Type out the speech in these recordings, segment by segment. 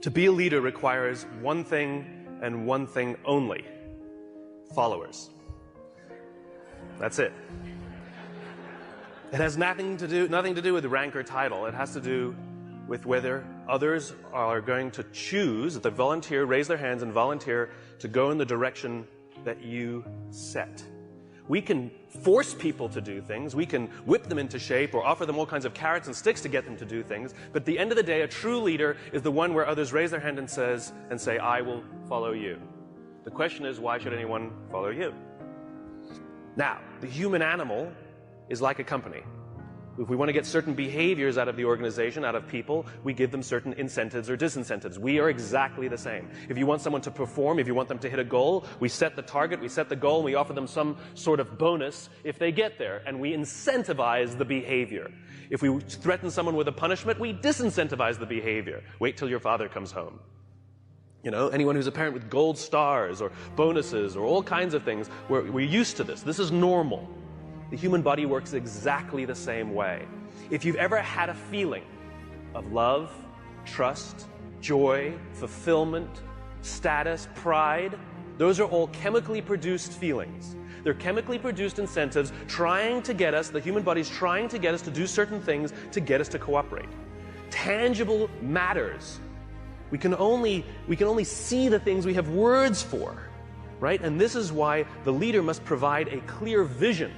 To be a leader requires one thing and one thing only: followers. That's it. It has nothing to do with rank or title. It has to do with whether others are going to choose, that they volunteer, raise their hands and volunteer to go in the direction that you set. We can force people to do things, we can whip them into shape or offer them all kinds of carrots and sticks to get them to do things, but at the end of the day, a true leader is the one where others raise their hand and say, I will follow you. The question is, why should anyone follow you? Now, the human animal is like a company. If we want to get certain behaviors out of the organization, out of people, we give them certain incentives or disincentives. We are exactly the same. If you want someone to perform, if you want them to hit a goal, we set the target, we set the goal, and we offer them some sort of bonus if they get there, and we incentivize the behavior. If we threaten someone with a punishment, we disincentivize the behavior. Wait till your father comes home. You know, anyone who's a parent with gold stars or bonuses or all kinds of things, we're used to this. This is normal. The human body works exactly the same way. If you've ever had a feeling of love, trust, joy, fulfillment, status, pride, those are all chemically produced feelings. They're chemically produced incentives trying to get us, the human body's trying to get us to do certain things to get us to cooperate. Tangible matters. We can only see the things we have words for, right? And this is why the leader must provide a clear vision.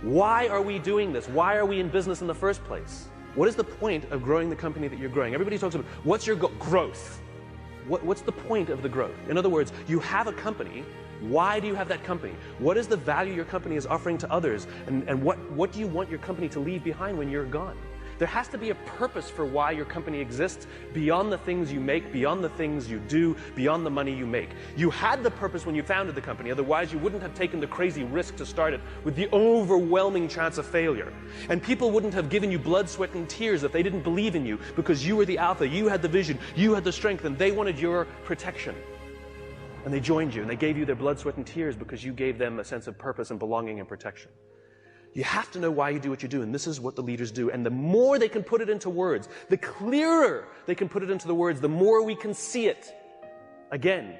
Why are we doing this? Why are we in business in the first place? What is the point of growing the company that you're growing? Everybody talks about, what's your growth? What's the point of the growth? In other words, you have a company. Why do you have that company? What is the value your company is offering to others? And what do you want your company to leave behind when you're gone? There has to be a purpose for why your company exists beyond the things you make, beyond the things you do, beyond the money you make. You had the purpose when you founded the company, otherwise you wouldn't have taken the crazy risk to start it with the overwhelming chance of failure. And people wouldn't have given you blood, sweat, and tears if they didn't believe in you, because you were the alpha, you had the vision, you had the strength, and they wanted your protection. And they joined you, and they gave you their blood, sweat, and tears because you gave them a sense of purpose and belonging and protection. You have to know why you do what you do, and this is what the leaders do. And the more they can put it into words, the clearer they can put it into the words, the more we can see it. Again,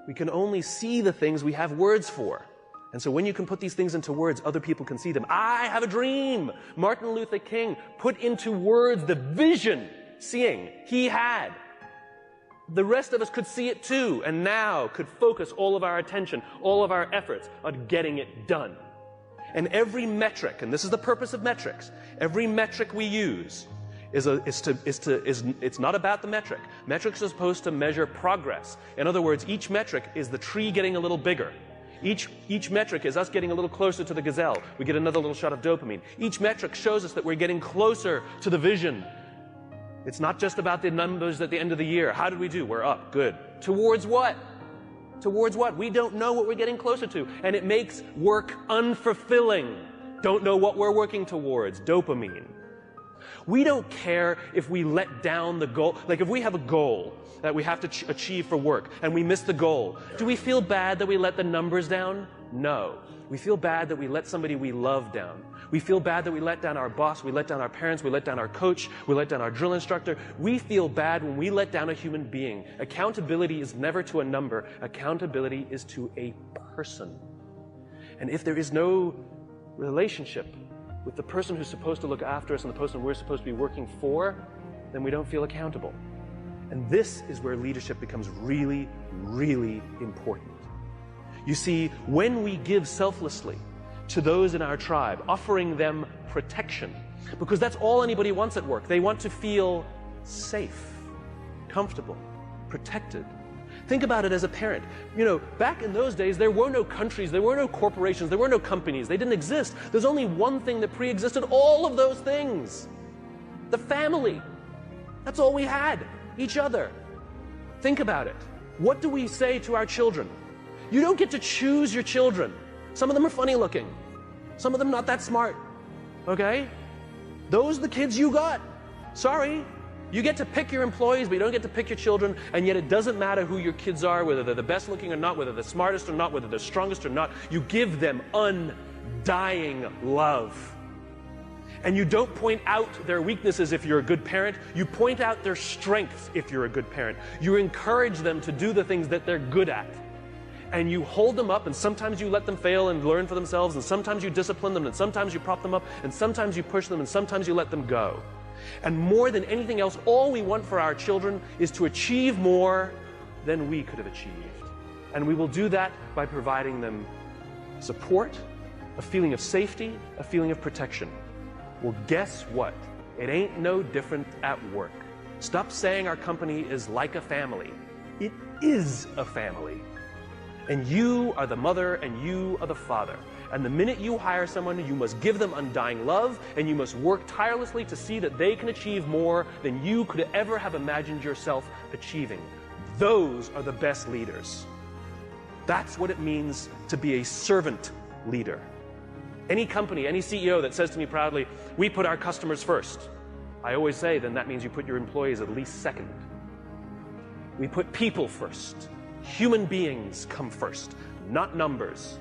we can only see the things we have words for. And so when you can put these things into words, other people can see them. I have a dream. Martin Luther King put into words the vision, seeing, he had. The rest of us could see it too, and now could focus all of our attention, all of our efforts on getting it done. And every metric, and this is the purpose of metrics, every metric we use it's not about the metric. Metrics are supposed to measure progress. In other words, each metric is the tree getting a little bigger. Each metric is us getting a little closer to the gazelle. We get another little shot of dopamine. Each metric shows us that we're getting closer to the vision. It's not just about the numbers at the end of the year. How did we do? We're up. Good. Towards what? Towards what? We don't know what we're getting closer to. And it makes work unfulfilling. Don't know what we're working towards. Dopamine. We don't care if we let down the goal. Like if we have a goal that we have to achieve for work and we miss the goal, do we feel bad that we let the numbers down? No. We feel bad that we let somebody we love down. We feel bad that we let down our boss, we let down our parents, we let down our coach, we let down our drill instructor. We feel bad when we let down a human being. Accountability is never to a number. Accountability is to a person. And if there is no relationship with the person who's supposed to look after us and the person we're supposed to be working for, then we don't feel accountable. And this is where leadership becomes really, really important. You see, when we give selflessly to those in our tribe, offering them protection, because that's all anybody wants at work. They want to feel safe, comfortable, protected. Think about it as a parent. You know, back in those days, there were no countries, there were no corporations, there were no companies. They didn't exist. There's only one thing that pre-existed all of those things. The family. That's all we had. Each other. Think about it. What do we say to our children? You don't get to choose your children. Some of them are funny looking. Some of them not that smart. Okay? Those are the kids you got. Sorry. You get to pick your employees, but you don't get to pick your children, and yet it doesn't matter who your kids are, whether they're the best looking or not, whether they're the smartest or not, whether they're strongest or not. You give them undying love. And you don't point out their weaknesses if you're a good parent. You point out their strengths if you're a good parent. You encourage them to do the things that they're good at. And you hold them up, and sometimes you let them fail and learn for themselves, and sometimes you discipline them, and sometimes you prop them up, and sometimes you push them, and sometimes you let them go. And more than anything else, all we want for our children is to achieve more than we could have achieved. And we will do that by providing them support, a feeling of safety, a feeling of protection. Well, guess what? It ain't no different at work. Stop saying our company is like a family. It is a family. And you are the mother and you are the father. And the minute you hire someone, you must give them undying love, and you must work tirelessly to see that they can achieve more than you could ever have imagined yourself achieving. Those are the best leaders. That's what it means to be a servant leader. Any company, any CEO that says to me proudly, "We put our customers first," I always say, then that means you put your employees at least second. We put people first. Human beings come first, not numbers.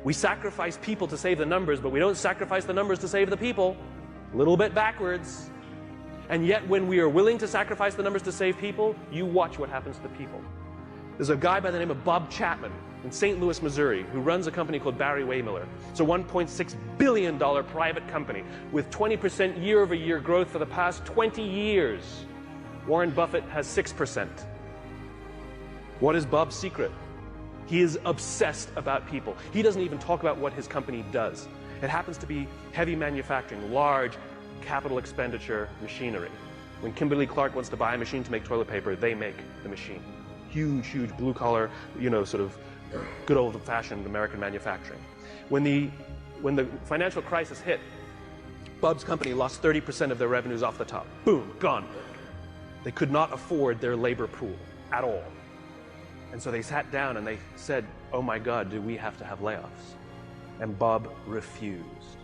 We sacrifice people to save the numbers, but we don't sacrifice the numbers to save the people. A little bit backwards. And yet when we are willing to sacrifice the numbers to save people, you watch what happens to the people. There's a guy by the name of Bob Chapman in St. Louis, Missouri, who runs a company called Barry Waymiller. It's a $1.6 billion private company with 20% year-over-year growth for the past 20 years. Warren Buffett has 6%. What is Bob's secret? He is obsessed about people. He doesn't even talk about what his company does. It happens to be heavy manufacturing, large capital expenditure machinery. When Kimberly-Clark wants to buy a machine to make toilet paper, they make the machine. Huge, huge blue-collar, sort of good old-fashioned American manufacturing. When the financial crisis hit, Bob's company lost 30% of their revenues off the top. Boom, gone. They could not afford their labor pool at all. And so they sat down and they said, "Oh my God, do we have to have layoffs?" And Bob refused.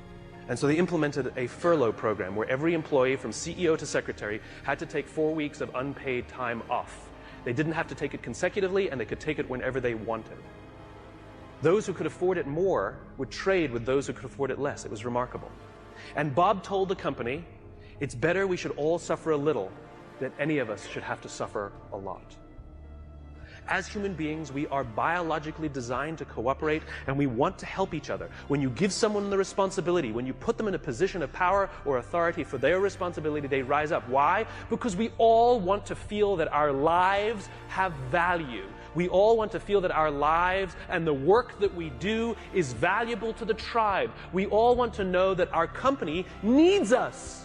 And so they implemented a furlough program where every employee from CEO to secretary had to take 4 weeks of unpaid time off. They didn't have to take it consecutively, and they could take it whenever they wanted. Those who could afford it more would trade with those who could afford it less. It was remarkable. And Bob told the company, "It's better we should all suffer a little than any of us should have to suffer a lot." As human beings, we are biologically designed to cooperate, and we want to help each other. When you give someone the responsibility, when you put them in a position of power or authority for their responsibility, they rise up. Why? Because we all want to feel that our lives have value. We all want to feel that our lives and the work that we do is valuable to the tribe. We all want to know that our company needs us.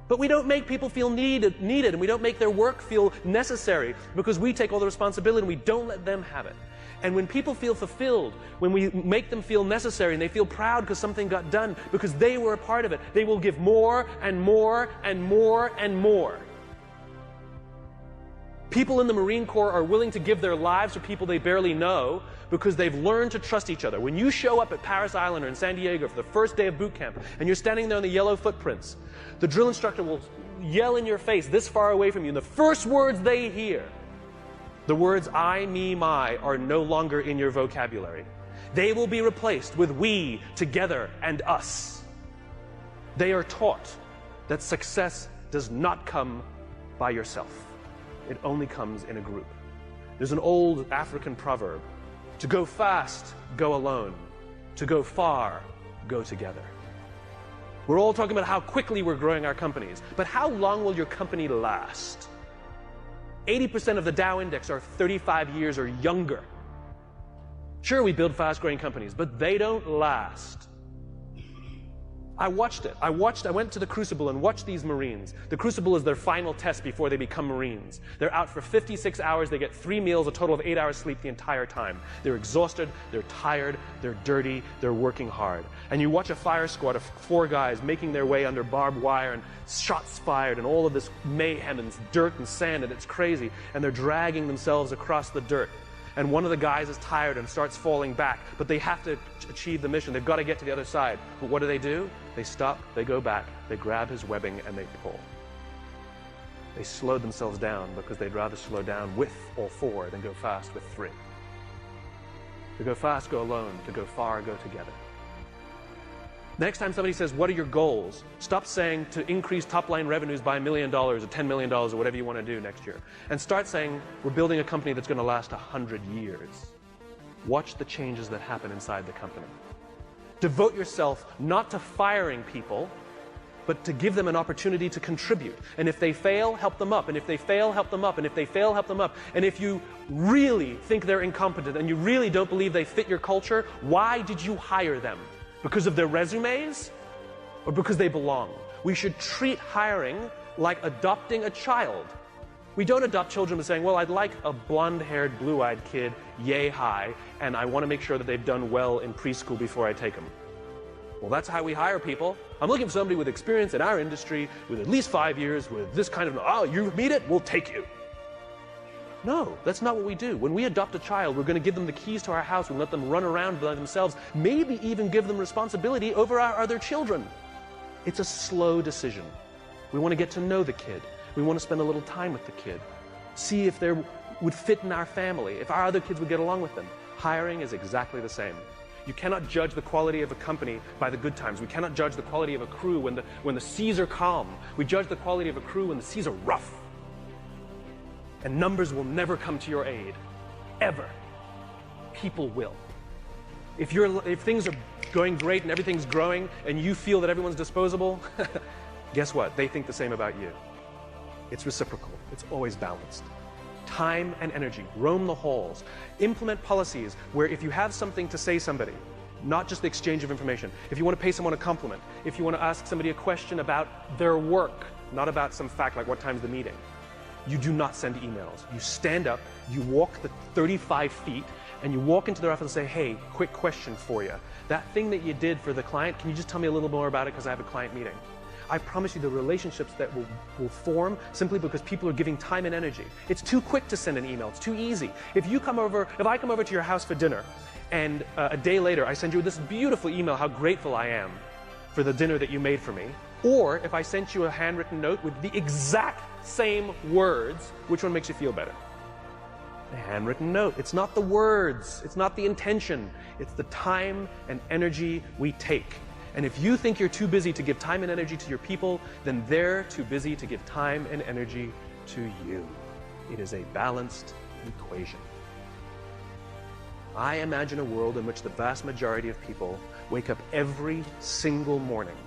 But we don't make people feel needed, and we don't make their work feel necessary because we take all the responsibility and we don't let them have it. And when people feel fulfilled, when we make them feel necessary and they feel proud because something got done, because they were a part of it, they will give more and more and more and more. People in the Marine Corps are willing to give their lives to people they barely know because they've learned to trust each other. When you show up at Paris Island or in San Diego for the first day of boot camp and you're standing there in the yellow footprints, the drill instructor will yell in your face this far away from you, and the first words they hear, the words I, me, my, are no longer in your vocabulary. They will be replaced with we, together, and us. They are taught that success does not come by yourself. It only comes in a group. There's an old African proverb: to go fast, go alone. To go far, go together. We're all talking about how quickly we're growing our companies, but how long will your company last? 80% of the Dow Index are 35 years or younger. Sure, we build fast-growing companies, but they don't last. I watched it. I went to the Crucible and watched these Marines. The Crucible is their final test before they become Marines. They're out for 56 hours. They get 3 meals, a total of 8 hours sleep the entire time. They're exhausted, they're tired, they're dirty, they're working hard. And you watch a fire squad of 4 guys making their way under barbed wire and shots fired and all of this mayhem and dirt and sand, and it's crazy. And they're dragging themselves across the dirt. And one of the guys is tired and starts falling back, but they have to achieve the mission. They've got to get to the other side. But what do? They stop, they go back, they grab his webbing, and they pull. They slow themselves down because they'd rather slow down with all 4 than go fast with 3. To go fast, go alone. To go far, go together. Next time somebody says, what are your goals? Stop saying to increase top-line revenues by $1 million or $10 million or whatever you want to do next year. And start saying, we're building a company that's going to last 100 years. Watch the changes that happen inside the company. Devote yourself not to firing people, but to give them an opportunity to contribute. And if they fail, help them up. And if they fail, help them up. And if they fail, help them up. And if you really think they're incompetent and you really don't believe they fit your culture, why did you hire them? Because of their resumes or because they belong? We should treat hiring like adopting a child. We don't adopt children by saying, well, I'd like a blonde-haired, blue-eyed kid, yay high, and I want to make sure that they've done well in preschool before I take them. Well, that's how we hire people. I'm looking for somebody with experience in our industry, with at least 5 years, with this kind of, oh, you meet it, we'll take you. No, that's not what we do. When we adopt a child, we're going to give them the keys to our house and let them run around by themselves, maybe even give them responsibility over our other children. It's a slow decision. We want to get to know the kid. We want to spend a little time with the kid. See if they would fit in our family, if our other kids would get along with them. Hiring is exactly the same. You cannot judge the quality of a company by the good times. We cannot judge the quality of a crew when the seas are calm. We judge the quality of a crew when the seas are rough. And numbers will never come to your aid. Ever. People will. If things are going great and everything's growing and you feel that everyone's disposable, guess what? They think the same about you. It's reciprocal. It's always balanced. Time and energy. Roam the halls. Implement policies where if you have something to say somebody, not just the exchange of information, if you want to pay someone a compliment, if you want to ask somebody a question about their work, not about some fact like what time's the meeting, you do not send emails. You stand up, you walk the 35 feet, and you walk into their office and say, hey, quick question for you. That thing that you did for the client, can you just tell me a little more about it because I have a client meeting? I promise you the relationships that will form simply because people are giving time and energy. It's too quick to send an email. It's too easy. If I come over to your house for dinner and a day later I send you this beautiful email how grateful I am for the dinner that you made for me, or if I sent you a handwritten note with the exact same words, which one makes you feel better? The handwritten note. It's not the words. It's not the intention. It's the time and energy we take. And if you think you're too busy to give time and energy to your people, then they're too busy to give time and energy to you. It is a balanced equation. I imagine a world in which the vast majority of people wake up every single morning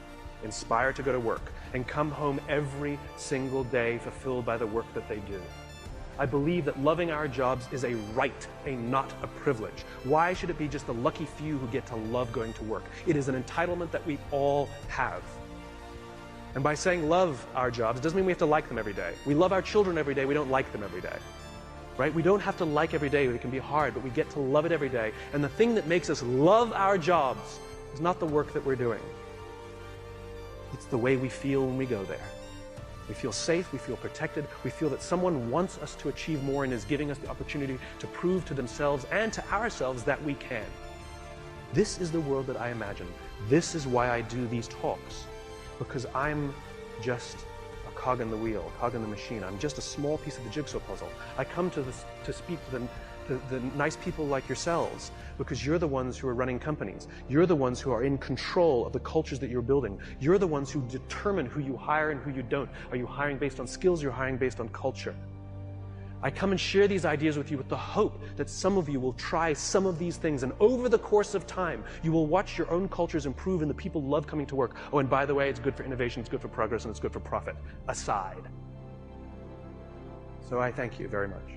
inspired to go to work and come home every single day fulfilled by the work that they do. I believe that loving our jobs is a right, not a privilege. Why should it be just the lucky few who get to love going to work? It is an entitlement that we all have. And by saying love our jobs, it doesn't mean we have to like them every day. We love our children every day, we don't like them every day. Right? We don't have to like every day, it can be hard, but we get to love it every day. And the thing that makes us love our jobs is not the work that we're doing. It's the way we feel when we go there. We feel safe, we feel protected, we feel that someone wants us to achieve more and is giving us the opportunity to prove to themselves and to ourselves that we can. This is the world that I imagine. This is why I do these talks. Because I'm just a cog in the wheel, a cog in the machine. I'm just a small piece of the jigsaw puzzle. I come to speak to the nice people like yourselves because you're the ones who are running companies. You're the ones who are in control of the cultures that you're building. You're the ones who determine who you hire and who you don't. Are you hiring based on skills? You're hiring based on culture. I come and share these ideas with you with the hope that some of you will try some of these things, and over the course of time, you will watch your own cultures improve and the people love coming to work. Oh, and by the way, it's good for innovation, it's good for progress, and it's good for profit. Aside. So I thank you very much.